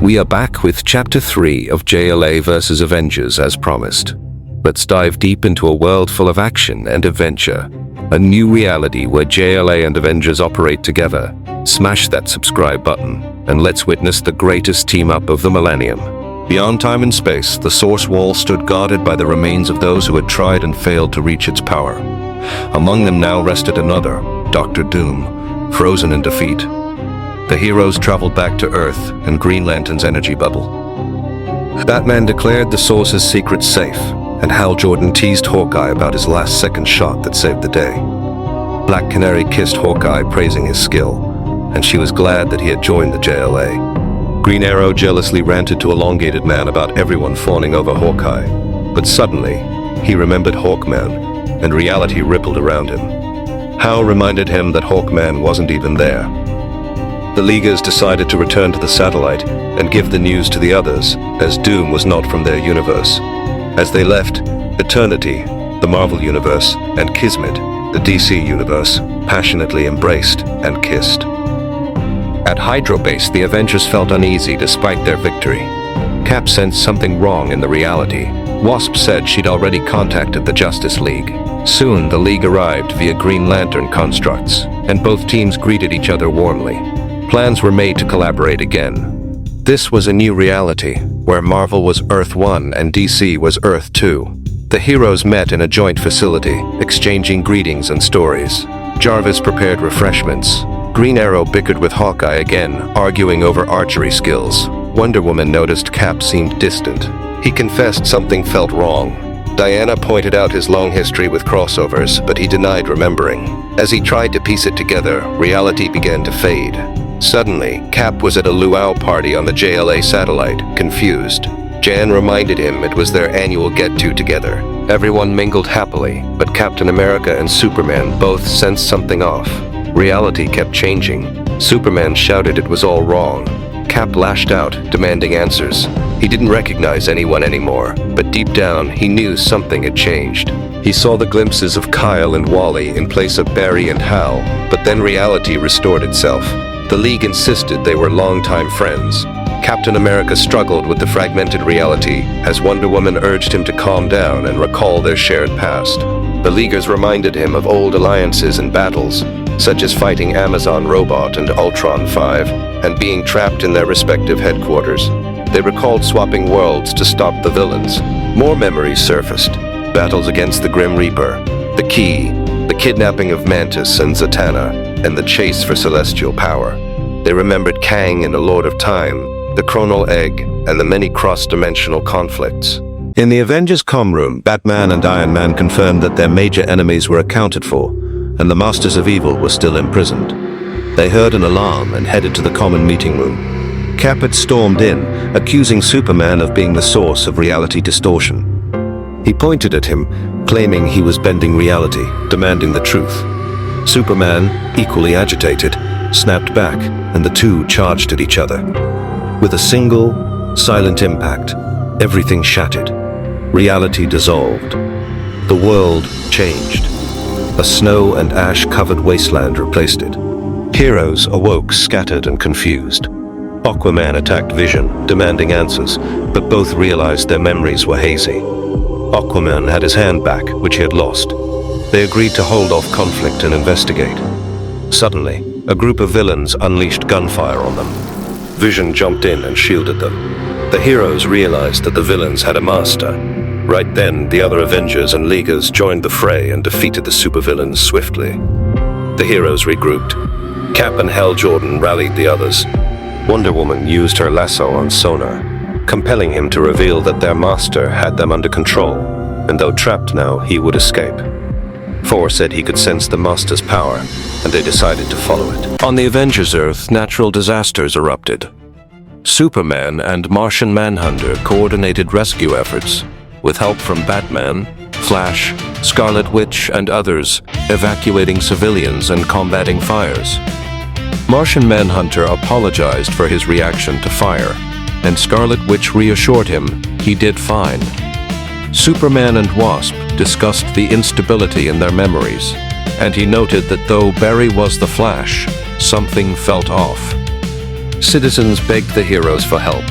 We are back with Chapter 3 of JLA vs. Avengers as promised. Let's dive deep into a world full of action and adventure. A new reality where JLA and Avengers operate together. Smash that subscribe button, and let's witness the greatest team-up of the millennium. Beyond time and space, the Source Wall stood guarded by the remains of those who had tried and failed to reach its power. Among them now rested another, Dr. Doom, frozen in defeat. The heroes traveled back to Earth and Green Lantern's energy bubble. Batman declared the Source's secrets safe, and Hal Jordan teased Hawkeye about his last-second shot that saved the day. Black Canary kissed Hawkeye, praising his skill, and she was glad that he had joined the JLA. Green Arrow jealously ranted to Elongated Man about everyone fawning over Hawkeye, but suddenly, he remembered Hawkman, and reality rippled around him. Hal reminded him that Hawkman wasn't even there. The Leaguers decided to return to the satellite and give the news to the others, as Doom was not from their universe. As they left, Eternity, the Marvel Universe, and Kismet, the DC Universe, passionately embraced and kissed. At Hydrobase, the Avengers felt uneasy despite their victory. Cap sensed something wrong in the reality. Wasp said she'd already contacted the Justice League. Soon, the League arrived via Green Lantern constructs, and both teams greeted each other warmly. Plans were made to collaborate again. This was a new reality, where Marvel was Earth 1 and DC was Earth 2. The heroes met in a joint facility, exchanging greetings and stories. Jarvis prepared refreshments. Green Arrow bickered with Hawkeye again, arguing over archery skills. Wonder Woman noticed Cap seemed distant. He confessed something felt wrong. Diana pointed out his long history with crossovers, but he denied remembering. As he tried to piece it together, reality began to fade. Suddenly, Cap was at a luau party on the JLA satellite, confused. Jan reminded him it was their annual get-to together. Everyone mingled happily, but Captain America and Superman both sensed something off. Reality kept changing. Superman shouted it was all wrong. Cap lashed out, demanding answers. He didn't recognize anyone anymore, but deep down, he knew something had changed. He saw the glimpses of Kyle and Wally in place of Barry and Hal, but then reality restored itself. The League insisted they were longtime friends. Captain America struggled with the fragmented reality as Wonder Woman urged him to calm down and recall their shared past. The Leaguers reminded him of old alliances and battles, such as fighting Amazon Robot and Ultron 5, and being trapped in their respective headquarters. They recalled swapping worlds to stop the villains. More memories surfaced. Battles against the Grim Reaper, the Key, the kidnapping of Mantis and Zatanna, and the chase for celestial power. They remembered Kang in The Lord of Time, the Chronal Egg, and the many cross-dimensional conflicts. In the Avengers comm room, Batman and Iron Man confirmed that their major enemies were accounted for, and the Masters of Evil were still imprisoned. They heard an alarm and headed to the common meeting room. Cap had stormed in, accusing Superman of being the source of reality distortion. He pointed at him, claiming he was bending reality, demanding the truth. Superman, equally agitated, snapped back, and the two charged at each other. With a single, silent impact, everything shattered. Reality dissolved. The world changed. A snow and ash-covered wasteland replaced it. Heroes awoke scattered and confused. Aquaman attacked Vision, demanding answers, but both realized their memories were hazy. Aquaman had his hand back, which he had lost. They agreed to hold off conflict and investigate. Suddenly, a group of villains unleashed gunfire on them. Vision jumped in and shielded them. The heroes realized that the villains had a master. Right then, the other Avengers and Leaguers joined the fray and defeated the supervillains swiftly. The heroes regrouped. Cap and Hal Jordan rallied the others. Wonder Woman used her lasso on Sonar, compelling him to reveal that their master had them under control, and though trapped now, he would escape. Thor said he could sense the Master's power, and they decided to follow it. On the Avengers Earth, natural disasters erupted. Superman and Martian Manhunter coordinated rescue efforts, with help from Batman, Flash, Scarlet Witch, and others, evacuating civilians and combating fires. Martian Manhunter apologized for his reaction to fire, and Scarlet Witch reassured him he did fine. Superman and Wasp discussed the instability in their memories, and he noted that though Barry was the Flash, something felt off. Citizens begged the heroes for help,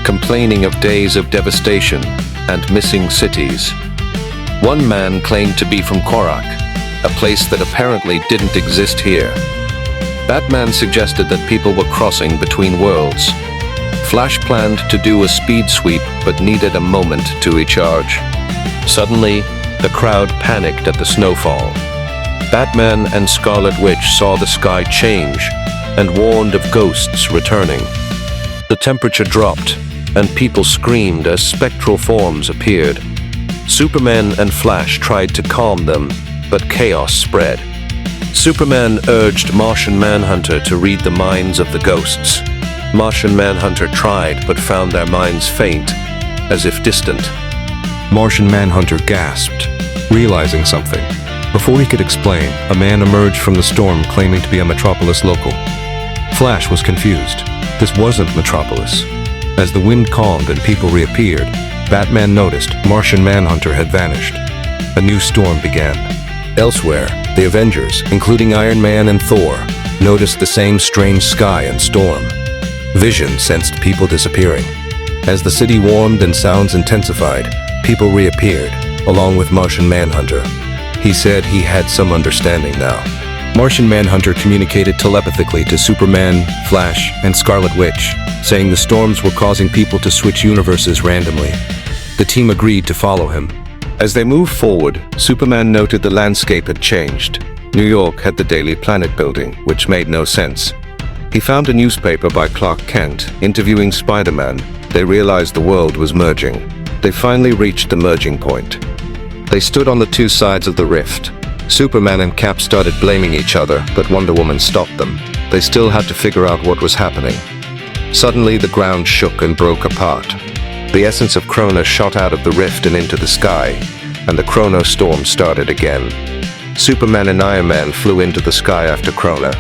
complaining of days of devastation and missing cities. One man claimed to be from Korak, a place that apparently didn't exist here. Batman suggested that people were crossing between worlds. Flash planned to do a speed sweep but needed a moment to recharge. Suddenly, the crowd panicked at the snowfall. Batman and Scarlet Witch saw the sky change and warned of ghosts returning. The temperature dropped, and people screamed as spectral forms appeared. Superman and Flash tried to calm them, but chaos spread. Superman urged Martian Manhunter to read the minds of the ghosts. Martian Manhunter tried, but found their minds faint, as if distant. Martian Manhunter gasped, realizing something. Before he could explain, a man emerged from the storm claiming to be a Metropolis local. Flash was confused. This wasn't Metropolis. As the wind calmed and people reappeared, Batman noticed Martian Manhunter had vanished. A new storm began. Elsewhere, the Avengers, including Iron Man and Thor, noticed the same strange sky and storm. Vision sensed people disappearing. As the city warmed and sounds intensified, people reappeared, along with Martian Manhunter. He said he had some understanding now. Martian Manhunter communicated telepathically to Superman, Flash, and Scarlet Witch, saying the storms were causing people to switch universes randomly. The team agreed to follow him. As they moved forward, Superman noted the landscape had changed. New York had the Daily Planet building, which made no sense. He found a newspaper by Clark Kent interviewing Spider-Man. They realized the world was merging. They finally reached the merging point. They stood on the two sides of the rift. Superman and Cap started blaming each other, but Wonder Woman stopped them. They still had to figure out what was happening. Suddenly, the ground shook and broke apart. The essence of Krona shot out of the rift and into the sky, and the Krona storm started again. Superman and Iron Man flew into the sky after Krona.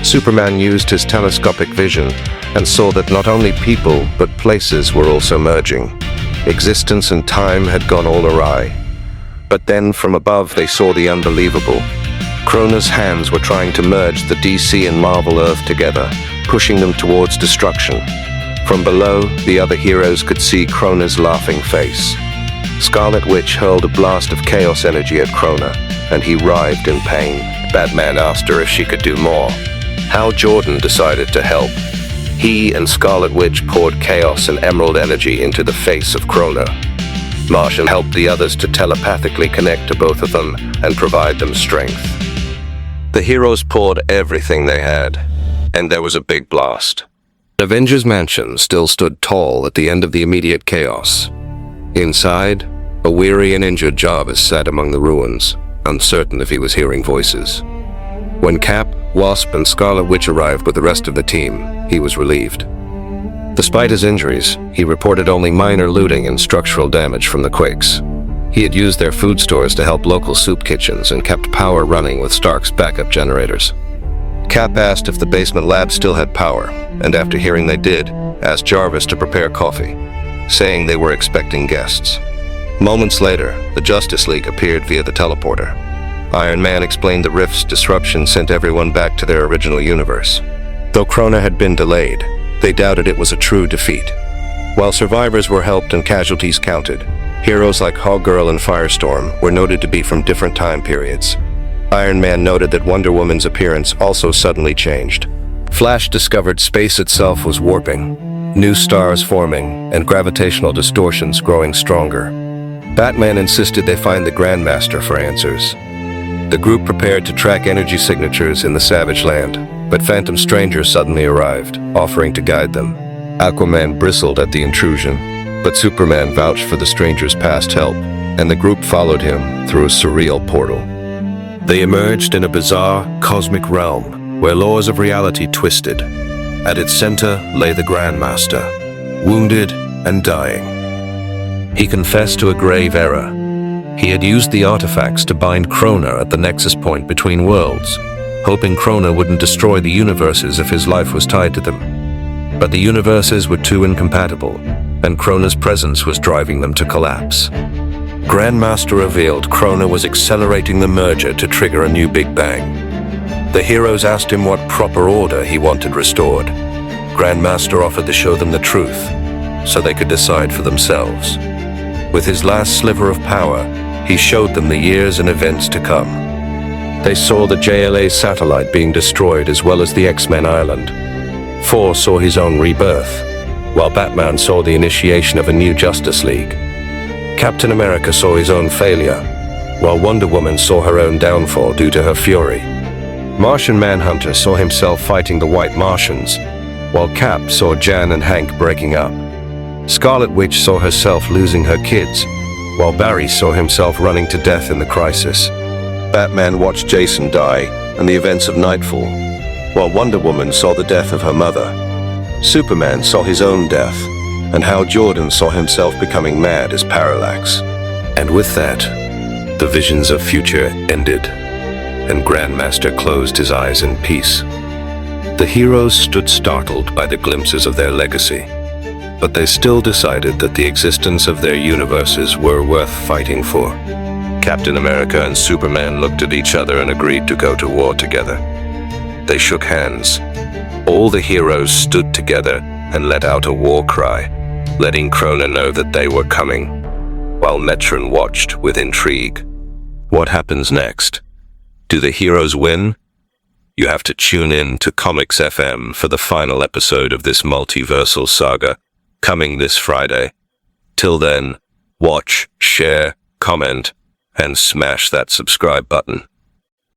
Superman used his telescopic vision and saw that not only people, but places were also merging. Existence and time had gone all awry. But then, from above, they saw the unbelievable. Krona's hands were trying to merge the DC and Marvel Earth together, pushing them towards destruction. From below, the other heroes could see Krona's laughing face. Scarlet Witch hurled a blast of chaos energy at Krona, and he writhed in pain. Batman asked her if she could do more. Hal Jordan decided to help. He and Scarlet Witch poured chaos and emerald energy into the face of Krona. Martian helped the others to telepathically connect to both of them and provide them strength. The heroes poured everything they had, and there was a big blast. Avengers Mansion still stood tall at the end of the immediate chaos. Inside, a weary and injured Jarvis sat among the ruins, uncertain if he was hearing voices. When Cap, Wasp, and Scarlet Witch arrived with the rest of the team, he was relieved. Despite his injuries, he reported only minor looting and structural damage from the quakes. He had used their food stores to help local soup kitchens and kept power running with Stark's backup generators. Cap asked if the basement lab still had power, and after hearing they did, asked Jarvis to prepare coffee, saying they were expecting guests. Moments later, the Justice League appeared via the teleporter. Iron Man explained the rift's disruption sent everyone back to their original universe. Though Krona had been delayed, they doubted it was a true defeat. While survivors were helped and casualties counted, heroes like Hawkgirl and Firestorm were noted to be from different time periods. Iron Man noted that Wonder Woman's appearance also suddenly changed. Flash discovered space itself was warping, new stars forming, and gravitational distortions growing stronger. Batman insisted they find the Grandmaster for answers. The group prepared to track energy signatures in the Savage Land, but Phantom Stranger suddenly arrived, offering to guide them. Aquaman bristled at the intrusion, but Superman vouched for the stranger's past help, and the group followed him through a surreal portal. They emerged in a bizarre, cosmic realm, where laws of reality twisted. At its center lay the Grandmaster, wounded and dying. He confessed to a grave error. He had used the artifacts to bind Krona at the nexus point between worlds, hoping Krona wouldn't destroy the universes if his life was tied to them. But the universes were too incompatible, and Krona's presence was driving them to collapse. Grandmaster revealed Krona was accelerating the merger to trigger a new Big Bang. The heroes asked him what proper order he wanted restored. Grandmaster offered to show them the truth, so they could decide for themselves. With his last sliver of power, he showed them the years and events to come. They saw the JLA satellite being destroyed as well as the X-Men Island. Thor saw his own rebirth, while Batman saw the initiation of a new Justice League. Captain America saw his own failure, while Wonder Woman saw her own downfall due to her fury. Martian Manhunter saw himself fighting the White Martians, while Cap saw Jan and Hank breaking up. Scarlet Witch saw herself losing her kids, while Barry saw himself running to death in the crisis. Batman watched Jason die and the events of Nightfall, while Wonder Woman saw the death of her mother. Superman saw his own death, and Hal Jordan saw himself becoming mad as Parallax. And with that, the visions of future ended, and Grandmaster closed his eyes in peace. The heroes stood startled by the glimpses of their legacy, but they still decided that the existence of their universes were worth fighting for. Captain America and Superman looked at each other and agreed to go to war together. They shook hands. All the heroes stood together and let out a war cry, letting Krona know that they were coming, while Metron watched with intrigue. What happens next? Do the heroes win? You have to tune in to ComixFM for the final episode of this multiversal saga, coming this Friday. Till then, watch, share, comment, and smash that subscribe button.